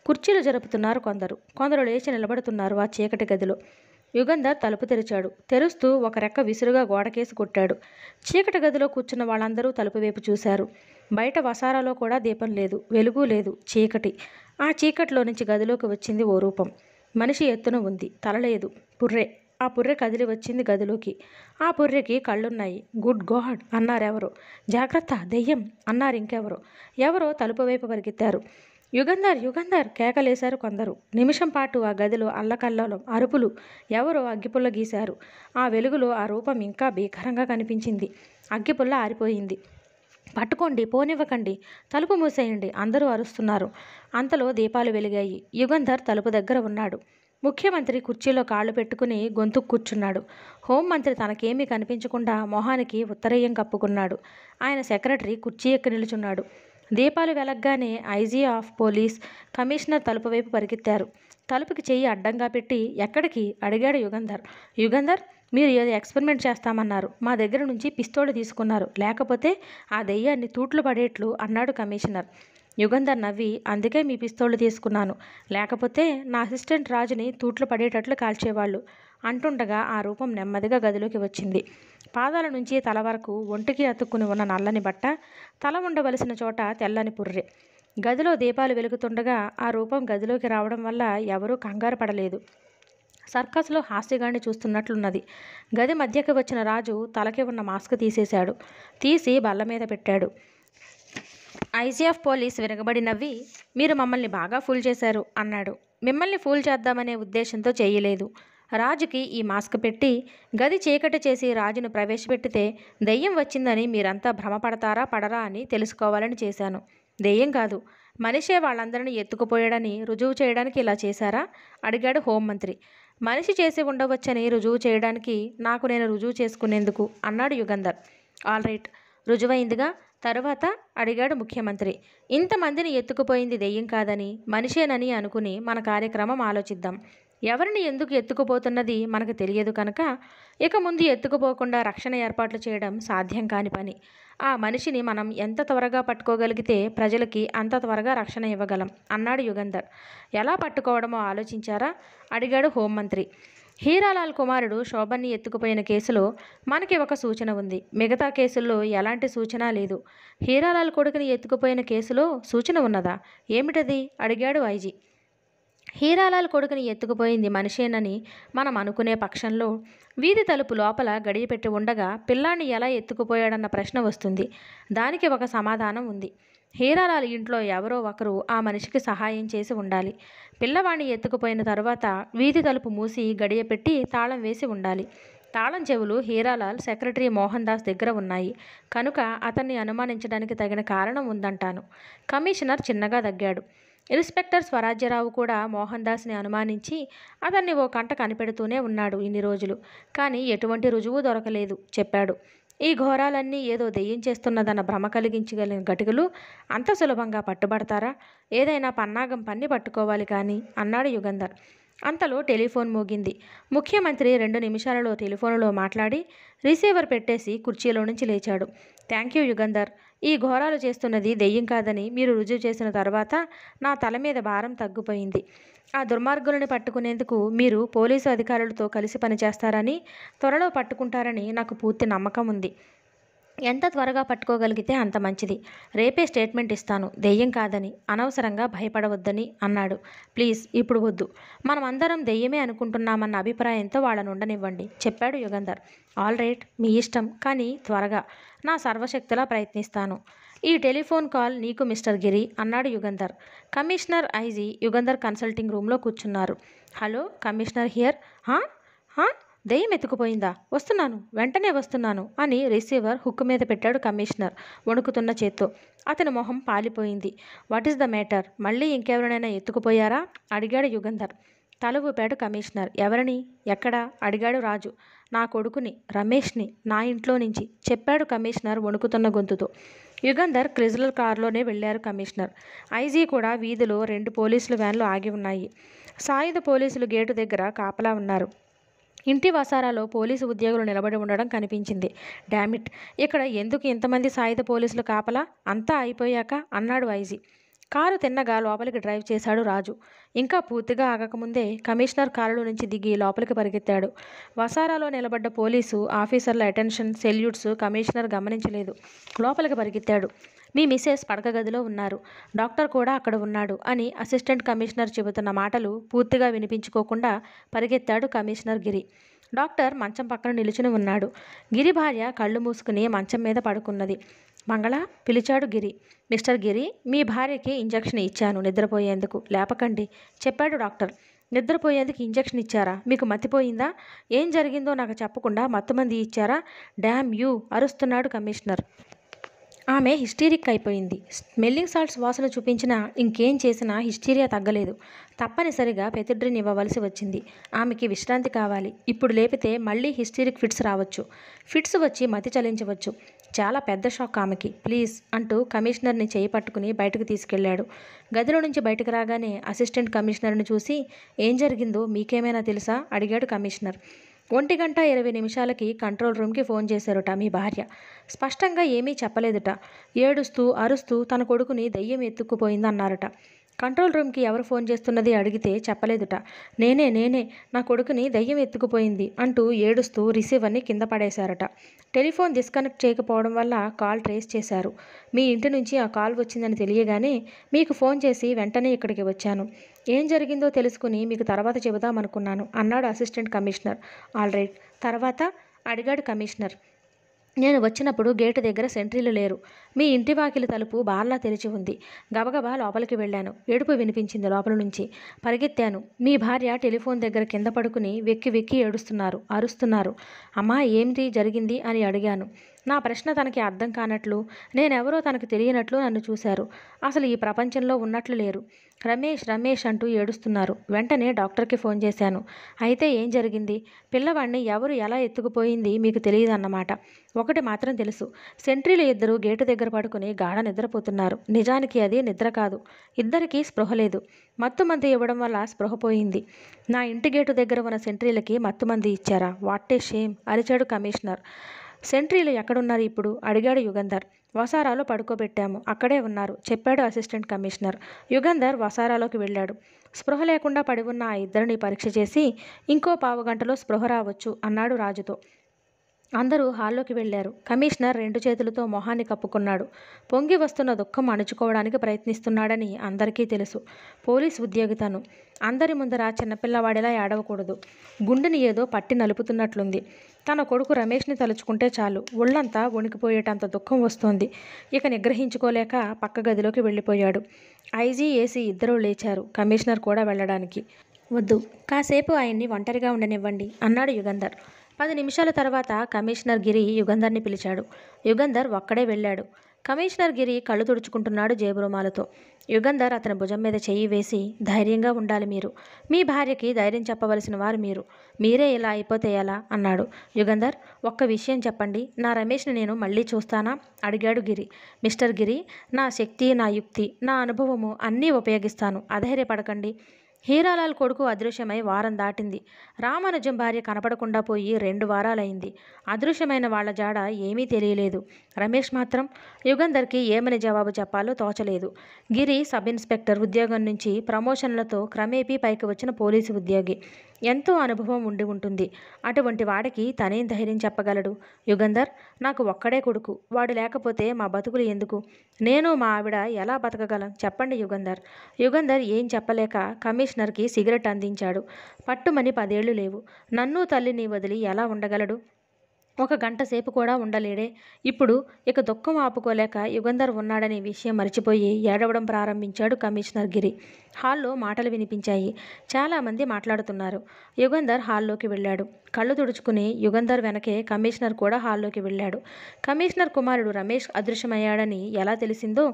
Speaker 1: కుర్చీలు జరుపుతున్నారు కొందరు లేచి నిలబడుతున్నారు ఆ చీకటి గదిలో. యుగంధర్ తలుపు తెరిచాడు. తెరుస్తూ ఒక రెక్క విసురుగా గోడకేసి కొట్టాడు. చీకటి గదిలో కూర్చున్న వాళ్ళందరూ తలుపు వైపు చూశారు. బయట వసారాలో కూడా దీపం లేదు, వెలుగు లేదు, చీకటి. ఆ చీకటిలో నుంచి గదిలోకి వచ్చింది ఓ రూపం. మనిషి ఎత్తున ఉంది, తల లేదు, పుర్రె. ఆ పుర్రె కదిలి వచ్చింది గదిలోకి. ఆ పుర్రెకి కళ్ళున్నాయి. Good God అన్నారెవరో. జాగ్రత్త, దెయ్యం అన్నారు ఇంకెవరో. ఎవరో తలుపు వైపు పరిగెత్తారు. యుగంధర్ యుగంధర్ కేకలేశారు కొందరు. నిమిషం పాటు ఆ గదిలో అల్లకల్లోలం, అరుపులు. ఎవరో అగ్గిపుల్ల గీశారు. ఆ వెలుగులో ఆ రూపం ఇంకా భీకరంగా కనిపించింది. అగ్గిపుల్ల ఆరిపోయింది. పట్టుకోండి, పోనివ్వకండి, తలుపు మూసేయండి అందరూ అరుస్తున్నారు. అంతలో దీపాలు వెలిగాయి. యుగంధర్ తలుపు దగ్గర ఉన్నాడు. ముఖ్యమంత్రి కుర్చీలో కాళ్ళు పెట్టుకుని గొంతుకు కూర్చున్నాడు. హోంమంత్రి తనకేమీ కనిపించకుండా మొహానికి ఉత్తరీయం కప్పుకున్నాడు. ఆయన సెక్రటరీ కుర్చీ ఎక్కి నిలుచున్నాడు. దీపాలు వెలగ్గానే ఐజీ ఆఫ్ పోలీస్, కమిషనర్ తలుపు వైపు పరిగెత్తారు. తలుపుకి చెయ్యి అడ్డంగా పెట్టి ఎక్కడికి అడిగాడు యుగంధర్. యుగంధర్, మీరు ఏదో ఎక్స్పెరిమెంట్ చేస్తామన్నారు, మా దగ్గర నుంచి పిస్తోలు తీసుకున్నారు, లేకపోతే ఆ దెయ్యాన్ని తూట్లు పడేట్లు అన్నాడు కమిషనర్. యుగంధర్ నవ్వి, అందుకే మీ పిస్తోళ్ళు తీసుకున్నాను, లేకపోతే నా అసిస్టెంట్ రాజుని తూట్లు పడేటట్లు కాల్చేవాళ్ళు అంటుండగా ఆ రూపం నెమ్మదిగా గదిలోకి వచ్చింది. పాదాల నుంచి తల వరకు ఒంటికి అతుక్కుని ఉన్న నల్లని బట్ట, తల ఉండవలసిన చోట తెల్లని పుర్రె. గదిలో దీపాలు వెలుగుతుండగా ఆ రూపం గదిలోకి రావడం వల్ల ఎవరూ కంగారు పడలేదు. సర్కస్లో హాస్యగాన్ని చూస్తున్నట్లున్నది. గది మధ్యకి వచ్చిన రాజు తలకి ఉన్న మాస్క్ తీసేశాడు. తీసి బల్ల మీద పెట్టాడు. ఐజీ ఆఫ్ పోలీస్ విరగబడి నవ్వి, మీరు మమ్మల్ని బాగా ఫూల్ చేశారు అన్నాడు. మిమ్మల్ని ఫూల్ చేద్దామనే ఉద్దేశంతో చేయలేదు. రాజుకి ఈ మాస్క్ పెట్టి గది చీకటి చేసి రాజును ప్రవేశపెట్టితే దెయ్యం వచ్చిందని మీరంతా భ్రమపడతారా పడరా అని తెలుసుకోవాలని చేశాను. దెయ్యం కాదు, మనిషే వాళ్ళందరినీ ఎత్తుకుపోయాడని రుజువు చేయడానికి ఇలా చేశారా అడిగాడు హోంమంత్రి. మనిషి చేసి ఉండవచ్చని రుజువు చేయడానికి నాకు నేను రుజువు చేసుకునేందుకు అన్నాడు యుగంధర్. ఆల్ రైట్, రుజువైందిగా, తరువాత అడిగాడు ముఖ్యమంత్రి. ఇంతమందిని ఎత్తుకుపోయింది దెయ్యం కాదని మనిషేనని అనుకుని మన కార్యక్రమం ఆలోచిద్దాం. ఎవరిని ఎందుకు ఎత్తుకుపోతున్నది మనకు తెలియదు కనుక ఇక ముందు ఎత్తుకుపోకుండా రక్షణ ఏర్పాట్లు చేయడం సాధ్యం కాని పని. ఆ మనిషిని మనం ఎంత త్వరగా పట్టుకోగలిగితే ప్రజలకి అంత త్వరగా రక్షణ ఇవ్వగలం అన్నాడు యుగంధర్. ఎలా పట్టుకోవడమో ఆలోచించారా అడిగాడు హోంమంత్రి. హీరాలాల్ కుమారుడు శోభన్ని ఎత్తుకుపోయిన కేసులో మనకి ఒక సూచన ఉంది, మిగతా కేసుల్లో ఎలాంటి సూచన లేదు. హీరాలాల్ కొడుకుని ఎత్తుకుపోయిన కేసులో సూచన ఉన్నదా, ఏమిటది అడిగాడు ఐజీ. హీరాలాల్ కొడుకుని ఎత్తుకుపోయింది మనిషేనని మనం అనుకునే పక్షంలో వీధి తలుపు లోపల గడియ పెట్టి ఉండగా పిల్లాన్ని ఎలా ఎత్తుకుపోయాడన్న ప్రశ్న వస్తుంది. దానికి ఒక సమాధానం ఉంది. హీరాలాల్ ఇంట్లో ఎవరో ఒకరు ఆ మనిషికి సహాయం చేసి ఉండాలి. పిల్లవాడిని ఎత్తుకుపోయిన తర్వాత వీధి తలుపు మూసి గడియ పెట్టి తాళం వేసి ఉండాలి. తాళం చెవులు హీరాలాల్ సెక్రటరీ మోహన్ దాస్ దగ్గర ఉన్నాయి కనుక అతన్ని అనుమానించడానికి తగిన కారణం ఉందంటాను. కమిషనర్ చిన్నగా దగ్గాడు. ఇన్స్పెక్టర్ స్వరాజ్యరావు కూడా మోహన్ దాస్ని అనుమానించి అతన్ని ఓ కంట కనిపెడుతూనే ఉన్నాడు ఇన్ని రోజులు. కానీ ఎటువంటి రుజువు దొరకలేదు చెప్పాడు. ఈ ఘోరాలన్నీ ఏదో దెయ్యం చేస్తున్నదన్న భ్రమ కలిగించగలిగిన ఘటికలు అంత సులభంగా పట్టుబడతారా? ఏదైనా పన్నాగం పన్ని పట్టుకోవాలి కానీ అన్నాడు యుగంధర్. అంతలో టెలిఫోన్ మోగింది. ముఖ్యమంత్రి 2 నిమిషాలలో టెలిఫోన్లో మాట్లాడి రిసీవర్ పెట్టేసి కుర్చీలో నుంచి లేచాడు. థ్యాంక్ యూ యుగంధర్, ఈ ఘోరాలు చేస్తున్నది దెయ్యం కాదని మీరు రుజువు చేసిన తర్వాత నా తల మీద భారం తగ్గిపోయింది. ఆ దుర్మార్గులను పట్టుకునేందుకు మీరు పోలీసు అధికారులతో కలిసి పనిచేస్తారని, త్వరలో పట్టుకుంటారని నాకు పూర్తి నమ్మకం ఉంది. ఎంత త్వరగా పట్టుకోగలిగితే అంత మంచిది. రేపే స్టేట్మెంట్ ఇస్తాను దెయ్యం కాదని, అనవసరంగా భయపడవద్దని అన్నాడు. ప్లీజ్ ఇప్పుడు వద్దు, మనం అందరం దెయ్యమే అనుకుంటున్నామన్న అభిప్రాయంతో వాళ్ళను ఉండనివ్వండి చెప్పాడు యుగంధర్. ఆల్ రైట్, మీ ఇష్టం, కానీ త్వరగా. నా సర్వశక్తిలా ప్రయత్నిస్తాను. ఈ టెలిఫోన్ కాల్ నీకు మిస్టర్ గిరి అన్నాడు Yugandhar. Commissioner IG Yugandhar consulting రూమ్లో కూర్చున్నారు. Hello, commissioner here. హా? దెయ్యం ఎత్తుకుపోయిందా? వస్తున్నాను, వెంటనే వస్తున్నాను అని రిసీవర్ హుక్కు మీద పెట్టాడు కమిషనర్ వణుకుతున్న చేత్తో. అతని మొహం పాలిపోయింది. What is the matter? మళ్ళీ ఇంకెవరినైనా ఎత్తుకుపోయారా? అడిగాడు యుగంధర్. తల ఊపాడు కమిషనర్. ఎవరిని? ఎక్కడా? అడిగాడు రాజు. నా కొడుకుని, రమేష్ని, నా ఇంట్లో నుంచి, చెప్పాడు కమిషనర్ వణుకుతున్న గొంతుతో. యుగంధర్ క్రిజ్లర్ కారులోనే వెళ్లారు కమిషనర్. ఐజీ కూడా వీధిలో 2 పోలీసులు వ్యాన్లు ఆగి ఉన్నాయి. సాయుధ పోలీసులు గేటు దగ్గర కాపలా ఉన్నారు. ఇంటి వసారాలో పోలీసు ఉద్యోగులు నిలబడి ఉండడం కనిపించింది. డామిట్, ఇక్కడ ఎందుకు ఇంతమంది సాయుధ పోలీసులు కాపలా? అంతా అయిపోయాక అన్నాడు ఐజీ. కారు తిన్నగా లోపలికి డ్రైవ్ చేశాడు రాజు. ఇంకా పూర్తిగా ఆగకముందే కమిషనర్ కారులో నుంచి దిగి లోపలికి పరిగెత్తాడు. వసారాలో నిలబడ్డ పోలీసు ఆఫీసర్ల అటెన్షన్, సెల్యూట్స్ కమిషనర్ గమనించలేదు. లోపలికి పరిగెత్తాడు. మీ మిసెస్ పడక గదిలో ఉన్నారు, డాక్టర్ కూడా అక్కడ ఉన్నాడు అని అసిస్టెంట్ కమిషనర్ చెబుతున్న మాటలు పూర్తిగా వినిపించుకోకుండా పరిగెత్తాడు కమిషనర్ గిరి. డాక్టర్ మంచం పక్కన నిలుచుని ఉన్నాడు. గిరి భార్య కళ్ళు మూసుకుని మంచం మీద పడుకున్నది. మంగళ, పిలిచాడు గిరి. మిస్టర్ గిరి, మీ భార్యకి ఇంజెక్షన్ ఇచ్చాను నిద్రపోయేందుకు, లేపకండి, చెప్పాడు డాక్టర్. నిద్రపోయేందుకు ఇంజెక్షన్ ఇచ్చారా? మీకు మతిపోయిందా? ఏం జరిగిందో నాకు చెప్పకుండా మత్తుమంది ఇచ్చారా? డామ్ యూ, అరుస్తున్నాడు కమిషనర్. ఆమె హిస్టీరిక్ అయిపోయింది. స్మెల్లింగ్ సాల్ట్స్ వాసన చూపించినా ఇంకేం చేసినా హిస్టీరియా తగ్గలేదు. తప్పనిసరిగా పెతిడ్రిన్ ఇవ్వవలసి వచ్చింది. ఆమెకి విశ్రాంతి కావాలి. ఇప్పుడు లేపితే మళ్ళీ హిస్టీరిక్ ఫిట్స్ రావచ్చు. ఫిట్స్ వచ్చి మతి చలించవచ్చు. చాలా పెద్ద షాక్ ఆమెకి. ప్లీజ్ అంటూ కమిషనర్ని చేయి పట్టుకుని బయటకు తీసుకెళ్లాడు. గదిలో నుంచి బయటకు రాగానే అసిస్టెంట్ కమిషనర్ని చూసి, ఏం జరిగిందో మీకేమైనా తెలుసా? అడిగాడు కమిషనర్. 1:20 కంట్రోల్ రూమ్కి ఫోన్ చేశారుట మీ భార్య. స్పష్టంగా ఏమీ చెప్పలేదుట. ఏడుస్తూ అరుస్తూ తన కొడుకుని దెయ్యం ఎత్తుక్కుపోయిందన్నారట. కంట్రోల్ రూమ్కి ఎవరు ఫోన్ చేస్తున్నది అడిగితే చెప్పలేదుట. నేనే నా కొడుకుని దెయ్యం ఎత్తుకుపోయింది అంటూ ఏడుస్తూ రిసీవర్ని కింద పడేశారట. టెలిఫోన్ డిస్కనెక్ట్ చేయకపోవడం వల్ల కాల్ ట్రేస్ చేశారు. మీ ఇంటి నుంచి ఆ కాల్ వచ్చిందని తెలియగానే మీకు ఫోన్ చేసి వెంటనే ఇక్కడికి వచ్చాను. ఏం జరిగిందో తెలుసుకుని మీకు తర్వాత చెబుదామనుకున్నాను అన్నాడు అసిస్టెంట్ కమిషనర్. ఆల్ రైట్, తర్వాత? అడిగాడు కమిషనర్. నేను వచ్చినప్పుడు గేటు దగ్గర సెంట్రీలు లేరు. మీ ఇంటి వాకిలి తలుపు బార్లా తెరిచి ఉంది. గబగబా లోపలికి వెళ్ళాను. ఏడుపు వినిపించింది లోపల నుంచి. పరిగెత్తాను. మీ భార్య టెలిఫోన్ దగ్గర కింద పడుకుని వెక్కి వెక్కి ఏడుస్తున్నారు, అరుస్తున్నారు. అమ్మా, ఏంటి జరిగింది అని అడిగాను. నా ప్రశ్న తనకి అర్థం కానట్లు, నేనెవరో తనకు తెలియనట్లు నన్ను చూశారు. అసలు ఈ ప్రపంచంలో ఉన్నట్లు లేరు. రమేష్ అంటూ ఏడుస్తున్నారు. వెంటనే డాక్టర్కి ఫోన్ చేశాను. అయితే ఏం జరిగింది? పిల్లవాడిని ఎవరు ఎలా ఎత్తుకుపోయింది మీకు తెలియదన్నమాట. ఒకటి మాత్రం తెలుసు, సెంట్రీలు ఇద్దరు గేటు దగ్గర పడుకుని గాఢ నిద్రపోతున్నారు. నిజానికి అది నిద్ర కాదు. ఇద్దరికీ స్పృహ లేదు. మత్తుమంది ఇవ్వడం వల్ల స్పృహ పోయింది. నా ఇంటి గేటు దగ్గర ఉన్న సెంట్రీలకి మత్తుమంది ఇచ్చారా? వాట్ ఏ షేమ్, అరిచాడు కమిషనర్. సెంట్రీలు ఎక్కడున్నారు ఇప్పుడు? అడిగాడు యుగంధర్. వసారాలో పడుకోబెట్టాము, అక్కడే ఉన్నారు, చెప్పాడు అసిస్టెంట్ కమిషనర్. యుగంధర్ వసారాలోకి వెళ్ళాడు. స్పృహ లేకుండా పడి ఉన్న ఆ ఇద్దరిని పరీక్ష చేసి ఇంకో 15 గంటలో స్పృహ రావచ్చు అన్నాడు రాజుతో. అందరూ హాల్లోకి వెళ్లారు. కమిషనర్ 2 చేతులతో మొహాన్ని కప్పుకున్నాడు. పొంగి వస్తున్న దుఃఖం అణుచుకోవడానికి ప్రయత్నిస్తున్నాడని అందరికీ తెలుసు. పోలీస్ ఉద్యోగి తను. అందరి ముందర చిన్నపిల్లవాడిలా ఏడవకూడదు. గుండెని ఏదో పట్టి నలుపుతున్నట్లుంది. తన కొడుకు రమేష్ని తలుచుకుంటే చాలు ఒళ్ళంతా వణికిపోయేటంత దుఃఖం వస్తోంది. ఇక నిగ్రహించుకోలేక పక్క గదిలోకి వెళ్ళిపోయాడు. ఐజీ, ఏసీ ఇద్దరూ లేచారు. కమిషనర్ కూడా వెళ్ళడానికి. వద్దు, కాసేపు ఆయన్ని ఒంటరిగా ఉండనివ్వండి అన్నాడు యుగంధర్. 10 నిమిషాల తర్వాత కమిషనర్ గిరి యుగంధర్ని పిలిచాడు. యుగంధర్ ఒక్కడే వెళ్ళాడు. కమిషనర్ గిరి కళ్ళు తుడుచుకుంటున్నాడు జేబురుమాలతో. యుగంధర్ అతని భుజం మీద చెయ్యి వేసి, ధైర్యంగా ఉండాలి మీరు. మీ భార్యకి ధైర్యం చెప్పవలసిన వారు మీరు. మీరే ఇలా అయిపోతే ఎలా అన్నాడు. యుగంధర్, ఒక్క విషయం చెప్పండి, నా రమేష్ని నేను మళ్ళీ చూస్తానా? అడిగాడు గిరి. మిస్టర్ గిరి, నా శక్తి, నా యుక్తి, నా అనుభవము అన్నీ ఉపయోగిస్తాను, అధైర్యపడకండి. హీరాలాల్ కొడుకు అదృశ్యమై వారం దాటింది. రామానుజం భార్య కనపడకుండా పోయి 2 వారాలైంది. అదృశ్యమైన వాళ్ల జాడ ఏమీ తెలియలేదు. రమేష్ మాత్రం? యుగంధర్కి ఏమని జవాబు చెప్పాలో తోచలేదు. గిరి సబ్ ఇన్స్పెక్టర్ ఉద్యోగం నుంచి ప్రమోషన్లతో క్రమేపీ పైకి వచ్చిన పోలీసు ఉద్యోగి. ఎంతో అనుభవం ఉండి ఉంటుంది. అటువంటి వాడికి తనేం ధైర్యం చెప్పగలడు? యుగంధర్, నాకు ఒక్కడే కొడుకు. వాడు లేకపోతే మా బతుకులు ఎందుకు? నేను మా ఆవిడ ఎలా బతకగలం చెప్పండి యుగంధర్. యుగంధర్ ఏం చెప్పలేక కమిషనర్కి సిగరెట్ అందించాడు. పట్టుమని 10 ఏళ్లు లేవు. నన్ను తల్లిని వదిలి ఎలా ఉండగలడు? ఒక గంట సేపు కూడా ఉండలేడే. ఇప్పుడు ఇక దుఃఖం ఆపుకోలేక యుగంధర్ ఉన్నాడనే విషయం మర్చిపోయి ఏడవడం ప్రారంభించాడు కమిషనర్ గిరి. హాల్లో మాటలు వినిపించాయి. చాలామంది మాట్లాడుతున్నారు. యుగంధర్ హాల్లోకి వెళ్ళాడు. కళ్ళు తుడుచుకుని యుగంధర్ వెనకే కమిషనర్ కూడా హాల్లోకి వెళ్ళాడు. కమిషనర్ కుమారుడు రమేష్ అదృశ్యమయ్యాడని ఎలా తెలిసిందో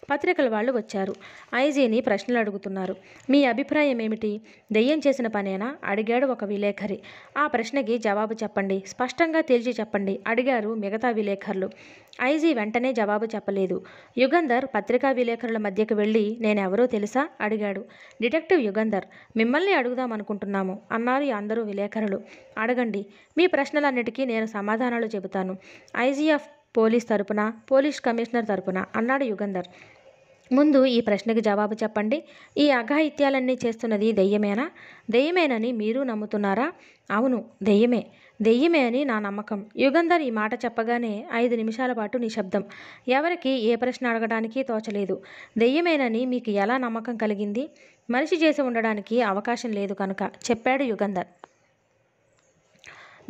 Speaker 1: పత్రికల వాళ్ళు వచ్చారు. ఐజీని ప్రశ్నలు అడుగుతున్నారు. మీ అభిప్రాయం ఏమిటి? దెయ్యం చేసిన పనేనా? అడిగాడు ఒక విలేకరి. ఆ ప్రశ్నకి జవాబు చెప్పండి, స్పష్టంగా తేల్చి చెప్పండి అడిగారు మిగతా విలేకరులు. ఐజీ వెంటనే జవాబు చెప్పలేదు. యుగంధర్ పత్రికా విలేకరుల మధ్యకు వెళ్ళి నేనెవరో తెలుసా అడిగాడు. డిటెక్టివ్ యుగంధర్. మిమ్మల్ని అడుగుదామనుకుంటున్నాము అన్నారు అందరూ విలేకరులు. అడగండి, మీ ప్రశ్నలన్నిటికీ నేను సమాధానాలు చెబుతాను. ఐజీ ఆఫ్ పోలీస్ తరపున, పోలీస్ కమిషనర్ తరపున అన్నాడు యుగంధర్. ముందు ఈ ప్రశ్నకి జవాబు చెప్పండి. ఈ అఘాయిత్యాలన్నీ చేస్తున్నది దెయ్యమేనా? దెయ్యమేనని మీరు నమ్ముతున్నారా? అవును, దెయ్యమే. దెయ్యమే అని నా నమ్మకం. యుగంధర్ ఈ మాట చెప్పగానే 5 నిమిషాల పాటు నిశ్శబ్దం. ఎవరికి ఏ ప్రశ్న అడగడానికి తోచలేదు. దెయ్యమేనని మీకు ఎలా నమ్మకం కలిగింది? మనిషి చేసి ఉండడానికి అవకాశం లేదు కనుక చెప్పాడు యుగంధర్.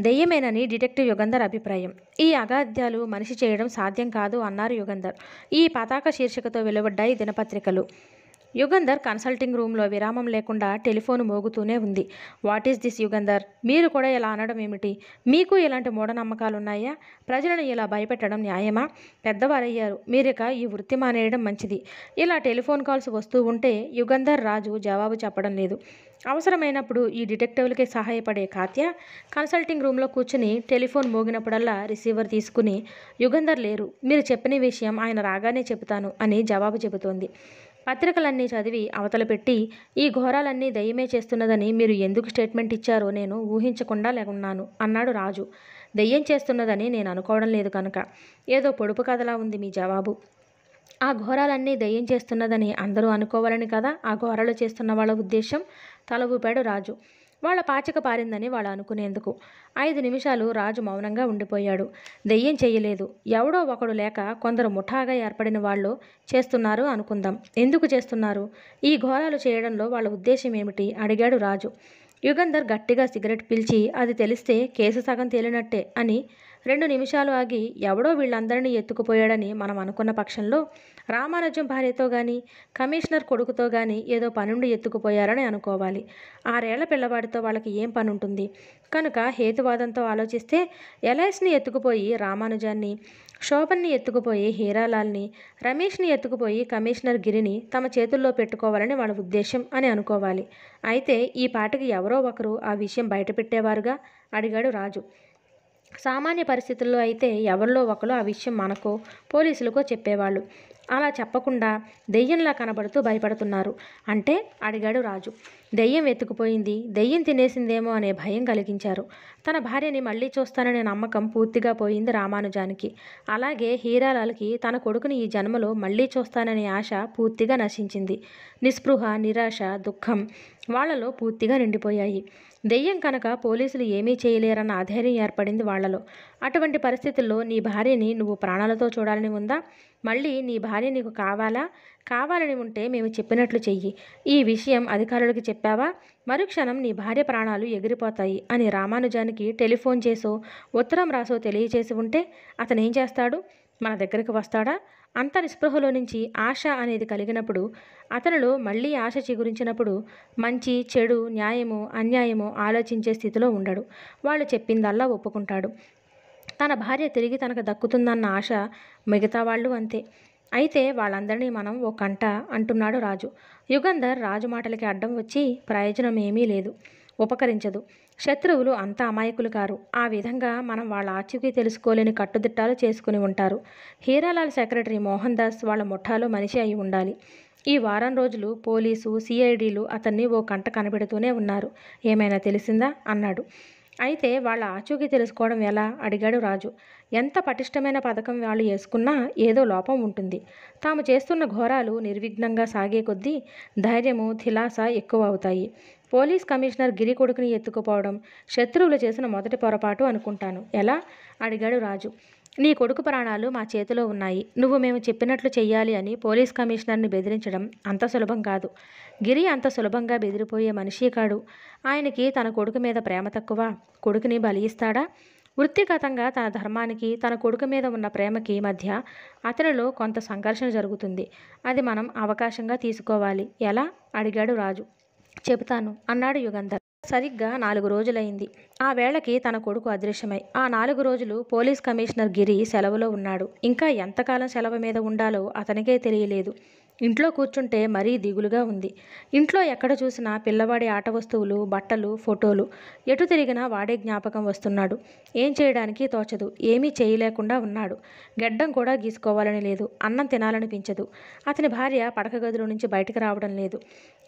Speaker 1: దెయ్యమేనని డిటెక్టివ్ యుగంధర్ అభిప్రాయం. ఈ అగాధ్యాలు మనిషి చేయడం సాధ్యం కాదు అన్నారు యుగంధర్. ఈ పతాక శీర్షికతో వెలువడ్డాయి దినపత్రికలు. యుగంధర్ కన్సల్టింగ్ రూమ్లో విరామం లేకుండా టెలిఫోన్ మోగుతూనే ఉంది. What is this Yugandhar? మీరు కూడా ఇలా అనడం ఏమిటి? మీకు ఇలాంటి మూఢనమ్మకాలున్నాయా? ప్రజలను ఇలా భయపెట్టడం న్యాయమా? పెద్దవారయ్యారు, మీరిక ఈ వృత్తి మానేయడం మంచిది. ఇలా టెలిఫోన్ కాల్స్ వస్తూ ఉంటే యుగంధర్ రాజు జవాబు చెప్పడం లేదు. అవసరమైనప్పుడు ఈ డిటెక్టివ్లకి సహాయపడే కాత్య కన్సల్టింగ్ రూమ్లో కూర్చుని టెలిఫోన్ మోగినప్పుడల్లా రిసీవర్ తీసుకుని యుగంధర్ లేరు, మీరు చెప్పిన విషయం ఆయన రాగానే చెబుతాను అని జవాబు చెబుతోంది. పత్రికలన్నీ చదివి అవతల పెట్టి ఈ ఘోరాలన్నీ దెయ్యమే చేస్తున్నదని మీరు ఎందుకు స్టేట్మెంట్ ఇచ్చారో నేను ఊహించకుండా లేకున్నాను అన్నాడు రాజు. దెయ్యం చేస్తున్నదని నేను అనుకోవడం లేదు కనుక. ఏదో పొడుపు కథలా ఉంది మీ జవాబు. ఆ ఘోరాలన్నీ దెయ్యం చేస్తున్నదని అందరూ అనుకోవాలని కదా ఆ ఘోరాలు చేస్తున్న వాళ్ళ ఉద్దేశం? తల ఊపాడు రాజు. వాళ్ళ పాచిక పారిందని వాళ్ళు అనుకునేందుకు. 5 నిమిషాలు రాజు మౌనంగా ఉండిపోయాడు. దెయ్యం చెయ్యలేదు, ఎవడో ఒకడు లేక కొందరు ముఠాగా ఏర్పడిన వాళ్ళు చేస్తున్నారు అనుకుందాం. ఎందుకు చేస్తున్నారు? ఈ ఘోరాలు చేయడంలో వాళ్ళ ఉద్దేశం ఏమిటి అడిగాడు రాజు. యుగంధర్ గట్టిగా సిగరెట్ పీల్చి అది తెలిస్తే కేసు సగం తేలినట్టే అని 2 నిమిషాలు ఆగి ఎవడో వీళ్ళందరినీ ఎత్తుకుపోయాడని మనం అనుకున్న పక్షంలో రామానుజం భార్యతో గాని కమిషనర్ కొడుకుతో గాని ఏదో పనుండి ఎత్తుకుపోయారని అనుకోవాలి. 6 ఏళ్ల పిల్లవాడితో వాళ్ళకి ఏం పనుంటుంది? కనుక హేతువాదంతో ఆలోచిస్తే ఎలైస్ని ఎత్తుకుపోయి రామానుజాన్ని, శోభన్ని ఎత్తుకుపోయి హీరాలాల్ని, రమేష్ని ఎత్తుకుపోయి కమిషనర్ గిరిని తమ చేతుల్లో పెట్టుకోవాలని వాళ్ళ ఉద్దేశం అని అనుకోవాలి. అయితే ఈ పాటికి ఎవరో ఒకరు ఆ విషయం బయటపెట్టేవారుగా అడిగాడు రాజు. సామాన్య పరిస్థితుల్లో అయితే ఎవరిలో ఒకరు ఆ విషయం మనకో పోలీసులకో చెప్పేవాళ్ళు. అలా చెప్పకుండా దెయ్యంలా కనబడుతూ భయపడుతున్నారు అంటే అడిగాడు రాజు. దెయ్యం ఎత్తుకుపోయింది, దెయ్యం తినేసిందేమో అనే భయం కలిగించారు. తన భార్యని మళ్ళీ చూస్తాననే నమ్మకం పూర్తిగా పోయింది రామానుజానికి. అలాగే హీరాలాల్కి తన కొడుకుని ఈ జన్మలో మళ్ళీ చూస్తాననే ఆశ పూర్తిగా నశించింది. నిస్పృహ, నిరాశ, దుఃఖం వాళ్లలో పూర్తిగా నిండిపోయాయి. దెయ్యం కనుక పోలీసులు ఏమీ చేయలేరన్న అధైర్యం ఏర్పడింది వాళ్లలో. అటువంటి పరిస్థితుల్లో నీ భార్యని నువ్వు ప్రాణాలతో చూడాలని ఉందా? మళ్ళీ నీ భార్య నీకు కావాలని ఉంటే మేము చెప్పినట్లు చెయ్యి. ఈ విషయం అధికారులకు చెప్పావా? మరుక్షణం నీ భార్య ప్రాణాలు ఎగిరిపోతాయి అని రామానుజానికి టెలిఫోన్ చేసో ఉత్తరం రాసో తెలియచేసి ఉంటే అతనేం చేస్తాడు? మన దగ్గరికి వస్తాడా? అంత నిస్పృహలో నుంచి ఆశ అనేది కలిగినప్పుడు, అతనిలో మళ్ళీ ఆశ చిగురించినప్పుడు మంచి చెడు, న్యాయమో అన్యాయమో ఆలోచించే స్థితిలో ఉండడు. వాళ్ళు చెప్పిందల్లా ఒప్పుకుంటాడు. తన భార్య తిరిగి తనకు దక్కుతుందన్న ఆశ. మిగతా వాళ్ళు అంతే. అయితే వాళ్ళందరినీ మనం ఓ కంట అంటున్నాడు రాజు. యుగంధర్ రాజు మాటలకి అడ్డం వచ్చి ప్రయోజనం ఏమీ లేదు, ఉపకరించదు. శత్రువులు అంత అమాయకులు కారు. ఆ విధంగా మనం వాళ్ళ ఆచూకీ తెలుసుకోలేని కట్టుదిట్టాలు చేసుకుని ఉంటారు. హీరాలాల్ సెక్రటరీ మోహన్ దాస్ వాళ్ళ ముఠాలో మనిషి అయి ఉండాలి. ఈ వారం రోజులు పోలీసు, సిఐడీలు అతన్ని ఓ కంట కనిపెడుతూనే ఉన్నారు. ఏమైనా తెలిసిందా అన్నాడు. అయితే వాళ్ళ ఆచూకీ తెలుసుకోవడం ఎలా అడిగాడు రాజు. ఎంత పటిష్టమైన పథకం వాళ్ళు వేసుకున్నా ఏదో లోపం ఉంటుంది. తాము చేస్తున్న ఘోరాలు నిర్విఘ్నంగా సాగే కొద్దీ ధైర్యము, ధిలాస ఎక్కువ అవుతాయి. పోలీస్ కమిషనర్ గిరి కొడుకుని ఎత్తుకుపోవడం శత్రువులు చేసిన మొదటి పొరపాటు అనుకుంటాను. ఎలా అడిగాడు రాజు. నీ కొడుకు ప్రాణాలు మా చేతిలో ఉన్నాయి. నువ్వు మేము చెప్పినట్లు చెయ్యాలి అని పోలీస్ కమిషనర్ని బెదిరించడం అంత సులభం కాదు. గిరి అంత సులభంగా బెదిరిపోయే మనిషి కాడు. ఆయనకి తన కొడుకు మీద ప్రేమ తక్కువ. కొడుకుని బలి ఇస్తాడా? వృత్తిగతంగా తన ధర్మానికి, తన కొడుకు మీద ఉన్న ప్రేమకి మధ్య అతనిలో కొంత సంఘర్షణ జరుగుతుంది. అది మనం అవకాశంగా తీసుకోవాలి. ఎలా? అడిగాడు రాజు. చెబుతాను అన్నాడు యుగంధర్. సరిగ్గా 4 రోజులైంది. ఆ వేళకి తన కొడుకు అదృశ్యమై ఆ 4 రోజులు పోలీస్ కమిషనర్ గిరి సెలవులో ఉన్నాడు. ఇంకా ఎంతకాలం సెలవు మీద ఉండాలో అతనికే తెలియలేదు. ఇంట్లో కూర్చుంటే మరీ దిగులుగా ఉంది. ఇంట్లో ఎక్కడ చూసినా పిల్లవాడి ఆట వస్తువులు, బట్టలు, ఫోటోలు. ఎటు తిరిగినా వాడే జ్ఞాపకం వస్తున్నాడు. ఏం చేయడానికి తోచదు. ఏమీ చేయలేకుండా ఉన్నాడు. గెడ్డం కూడా గీసుకోవాలని లేదు. అన్నం తినాలనిపించదు. అతని భార్య పడక గదిలో నుంచి బయటకు రావడం లేదు.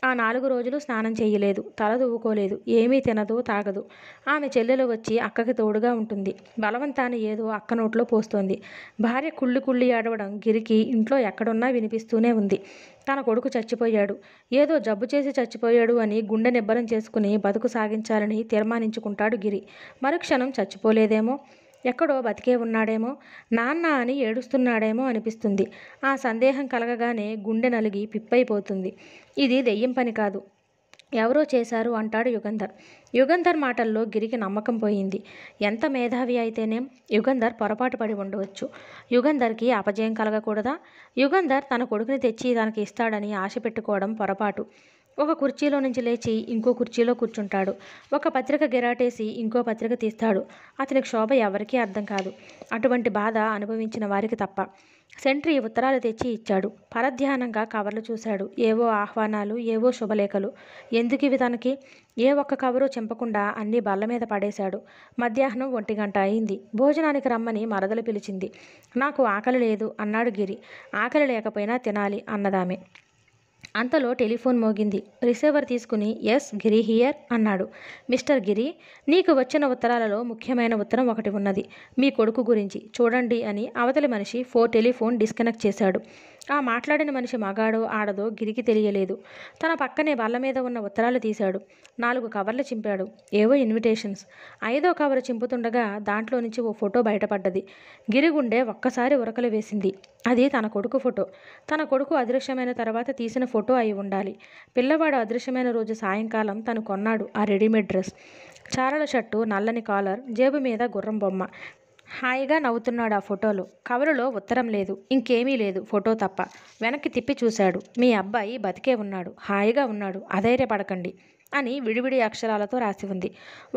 Speaker 1: ఆ 4 రోజులు స్నానం చేయలేదు. తల దువ్వుకోలేదు. ఏమీ తినదు, తాగదు. ఆమె చెల్లెలు వచ్చి అక్కకి తోడుగా ఉంటుంది. బలవంతాన ఏదో అక్క నోట్లో పోస్తోంది. భార్య కుళ్ళి కుళ్ళి ఏడవడం గిరికి ఇంట్లో ఎక్కడున్నా వినిపిస్తూనే ఉంది. తన కొడుకు చచ్చిపోయాడు. ఏదో జబ్బు చేసి చచ్చిపోయాడు అని గుండె నిబ్బరం చేసుకుని బతుకు సాగించాలని తీర్మానించుకుంటాడు గిరి. మరుక్షణం చచ్చిపోలేదేమో, ఎక్కడో బతికే ఉన్నాడేమో, నాన్న అని ఏడుస్తున్నాడేమో అనిపిస్తుంది. ఆ సందేహం కలగగానే గుండె నలిగి పిప్పైపోతుంది. ఇది దెయ్యం పని కాదు, ఎవరో చేశారు అంటాడు యుగంధర్. యుగంధర్ మాటల్లో గిరికి నమ్మకం పోయింది. ఎంత మేధావి అయితేనేం యుగంధర్ పొరపాటు పడి ఉండవచ్చు. యుగంధర్కి అపజయం కలగకూడదా? యుగంధర్ తన కొడుకుని తెచ్చి తనకి ఇస్తాడని ఆశ పెట్టుకోవడం పొరపాటు. ఒక కుర్చీలో నుంచి లేచి ఇంకో కుర్చీలో కూర్చుంటాడు. ఒక పత్రిక గిరాటేసి ఇంకో పత్రిక తీస్తాడు. అతని క్షోభ ఎవరికీ అర్థం కాదు, అటువంటి బాధ అనుభవించిన వారికి తప్ప. సెంట్రీ ఉత్తరాలు తెచ్చి ఇచ్చాడు. పరధ్యానంగా కవర్లు చూశాడు. ఏవో ఆహ్వానాలు, ఏవో శుభలేఖలు. ఎందుకివి తనకి? ఏ ఒక్క కవరు చింపకుండా అన్నీ బల్ల మీద పడేశాడు. మధ్యాహ్నం 1 గంట అయింది. భోజనానికి రమ్మని మరదలు పిలిచింది. నాకు ఆకలి లేదు అన్నాడు గిరి. ఆకలి లేకపోయినా తినాలి అన్నదామె. అంతలో టెలిఫోన్ మోగింది. రిసీవర్ తీసుకుని ఎస్ గిరి హియర్ అన్నాడు. మిస్టర్ గిరి, నీకు వచ్చిన ఉత్తరాలలో ముఖ్యమైన ఉత్తరం ఒకటి ఉన్నది. మీ కొడుకు గురించి చూడండి అని అవతలి మనిషి టెలిఫోన్ డిస్కనెక్ట్ చేశాడు. ఆ మాట్లాడిన మనిషి మగాడో ఆడదో గిరికి తెలియలేదు. తన పక్కనే బల్ల మీద ఉన్న ఉత్తరాలు తీశాడు. 4 కవర్లు చింపాడు. ఏవో ఇన్విటేషన్స్. 5వ కవరు చింపుతుండగా దాంట్లో నుంచి ఓ ఫోటో బయటపడ్డది. గిరి గుండె ఒక్కసారి ఉరకలు వేసింది. అది తన కొడుకు ఫోటో. తన కొడుకు అదృశ్యమైన తర్వాత తీసిన ఫోటో అయి ఉండాలి. పిల్లవాడు అదృశ్యమైన రోజు సాయంకాలం తను కొన్నాడు ఆ రెడీమేడ్ డ్రెస్. చారల షర్టు, నల్లని కాలర్, జేబు మీద గుర్రం బొమ్మ. హాయిగా నవ్వుతున్నాడు ఆ ఫోటోలో. కవరులో ఉత్తరం లేదు, ఇంకేమీ లేదు, ఫోటో తప్ప. వెనక్కి తిప్పి చూశాడు. మీ అబ్బాయి బతికే ఉన్నాడు, హాయిగా ఉన్నాడు, అధైర్యపడకండి అని విడివిడి అక్షరాలతో రాసి ఉంది.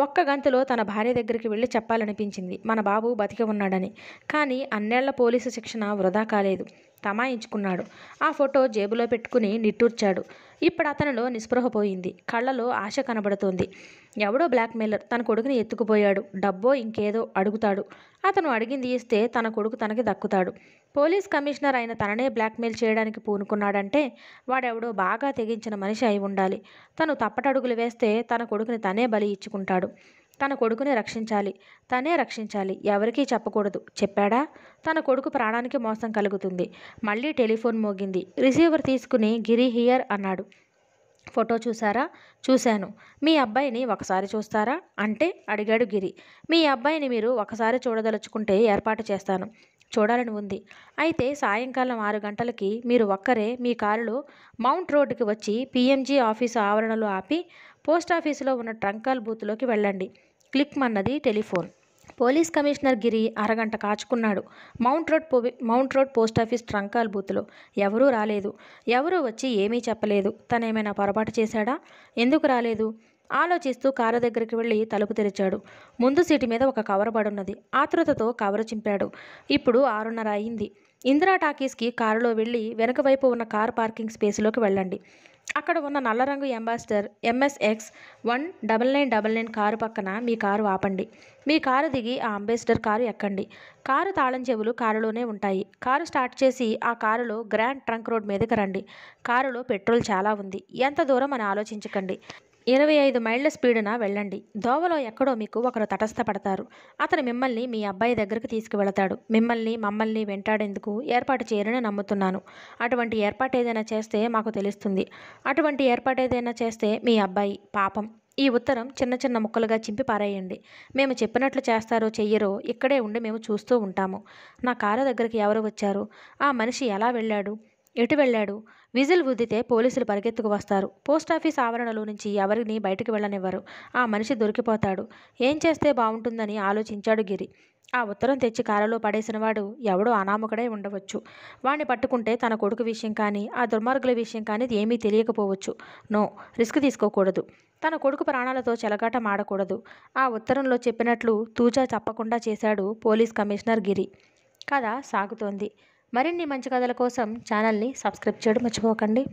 Speaker 1: ఒక్క గంతులో తన భార్య దగ్గరికి వెళ్ళి చెప్పాలనిపించింది మన బాబు బతికే ఉన్నాడని. కానీ అన్నేళ్ల పోలీసు శిక్షణ వృధా కాలేదు. తమాయించుకున్నాడు. ఆ ఫోటో జేబులో పెట్టుకుని నిట్టూర్చాడు. ఇప్పుడు అతనిలో నిస్పృహ పోయింది. కళ్ళలో ఆశ కనబడుతోంది. ఎవడో బ్లాక్మెయిలర్ తన కొడుకుని ఎత్తుకుపోయాడు. డబ్బో ఇంకేదో అడుగుతాడు. అతను అడిగింది ఇస్తే తన కొడుకు తనకి దక్కుతాడు. పోలీస్ కమిషనర్ అయిన తననే బ్లాక్మెయిల్ చేయడానికి పూనుకున్నాడంటే వాడెవడో బాగా తెగించిన మనిషి అయి ఉండాలి. తను తప్పటడుగులు వేస్తే తన కొడుకుని తనే బలి ఇచ్చుకుంటాడు. తన కొడుకుని రక్షించాలి, తనే రక్షించాలి, ఎవరికీ చెప్పకూడదు. చెప్పాడా? తన కొడుకు ప్రాణానికి మోసం కలుగుతుంది. మళ్ళీ టెలిఫోన్ మోగింది. రిసీవర్ తీసుకుని గిరి హియర్ అన్నాడు. ఫోటో చూసారా? చూశాను. మీ అబ్బాయిని ఒకసారి చూస్తారా అంటే అడిగాడు గిరి. మీ అబ్బాయిని మీరు ఒకసారి చూడదలుచుకుంటే ఏర్పాటు చేస్తాను. చూడాలని ఉంది. అయితే సాయంకాలం 6 గంటలకి మీరు ఒక్కరే మీ కారులో మౌంట్ రోడ్డుకి వచ్చి పిఎంజీ ఆఫీసు ఆవరణలో ఆపి పోస్టాఫీసులో ఉన్న ట్రంక్ కాల్ బూత్లోకి వెళ్ళండి. క్లిక్ మన్నది టెలిఫోన్. పోలీస్ కమిషనర్ గిరి అరగంట కాచుకున్నాడు mount road post office trunk call బూత్లో. ఎవరూ రాలేదు. ఎవరూ వచ్చి ఏమీ చెప్పలేదు. తనేమైనా పొరపాటు చేశాడా? ఎందుకు రాలేదు? ఆలోచిస్తూ కారు దగ్గరికి వెళ్ళి తలుపు తెరిచాడు. ముందు సీటు మీద ఒక కవరు పడున్నది. ఆతృతతో కవరు చింపాడు. ఇప్పుడు 6:30 అయింది. ఇందిరా టాకీస్కి కారులో వెళ్ళి వెనక వైపు ఉన్న కారు పార్కింగ్ స్పేస్లోకి వెళ్ళండి. అక్కడ ఉన్న నల్ల రంగు అంబాసిడర్ MSX 19999 కారు పక్కన మీ కారు ఆపండి. మీ కారు దిగి ఆ అంబాసిడర్ కారు ఎక్కండి. కారు తాళం చెవులు కారులోనే ఉంటాయి. కారు స్టార్ట్ చేసి ఆ కారులో గ్రాండ్ ట్రంక్ రోడ్ మీదకి రండి. కారులో పెట్రోల్ చాలా ఉంది. ఎంత దూరం అని ఆలోచించకండి. 25 మైళ్ళ స్పీడున వెళ్ళండి. దోవలో ఎక్కడో మీకు ఒకరు తటస్థపడతారు. అతను మిమ్మల్ని మీ అబ్బాయి దగ్గరకు తీసుకువెళతాడు. మమ్మల్ని వెంటాడేందుకు ఏర్పాటు చేయరని నమ్ముతున్నాను. అటువంటి ఏర్పాటు ఏదైనా చేస్తే మాకు తెలుస్తుంది. అటువంటి ఏర్పాటు ఏదైనా చేస్తే మీ అబ్బాయి పాపం. ఈ ఉత్తరం చిన్న చిన్న ముక్కలుగా చింపి పారేయండి. మేము చెప్పినట్లు చేస్తారో చెయ్యరో ఇక్కడే ఉండి మేము చూస్తూ ఉంటాము. నా కారు దగ్గరికి ఎవరు వచ్చారు? ఆ మనిషి ఎలా వెళ్ళాడు? ఎటు వెళ్ళాడు? విజిల్ ఊదితే పోలీసులు పరిగెత్తుకు వస్తారు. పోస్టాఫీస్ ఆవరణలో నుంచి ఎవరిని బయటికి వెళ్ళనివ్వరు. ఆ మనిషి దొరికిపోతాడు. ఏం చేస్తే బావుంటుందని ఆలోచించాడు గిరి. ఆ ఉత్తరం తెచ్చి కారులో పడేసినవాడు ఎవడో అనామకుడై ఉండవచ్చు. వాణ్ణి పట్టుకుంటే తన కొడుకు విషయం కానీ, ఆ దుర్మార్గుల విషయం కానీ ఏమీ తెలియకపోవచ్చు. నో, రిస్క్ తీసుకోకూడదు. తన కొడుకు ప్రాణాలతో చెలగాటం ఆడకూడదు. ఆ ఉత్తరంలో చెప్పినట్లు తూచా తప్పకుండా చేశాడు పోలీస్ కమిషనర్ గిరి. కథ సాగుతోంది. మరిన్ని మంచి కథల కోసం ఛానల్ని సబ్స్క్రైబ్ చేయడం మర్చిపోకండి.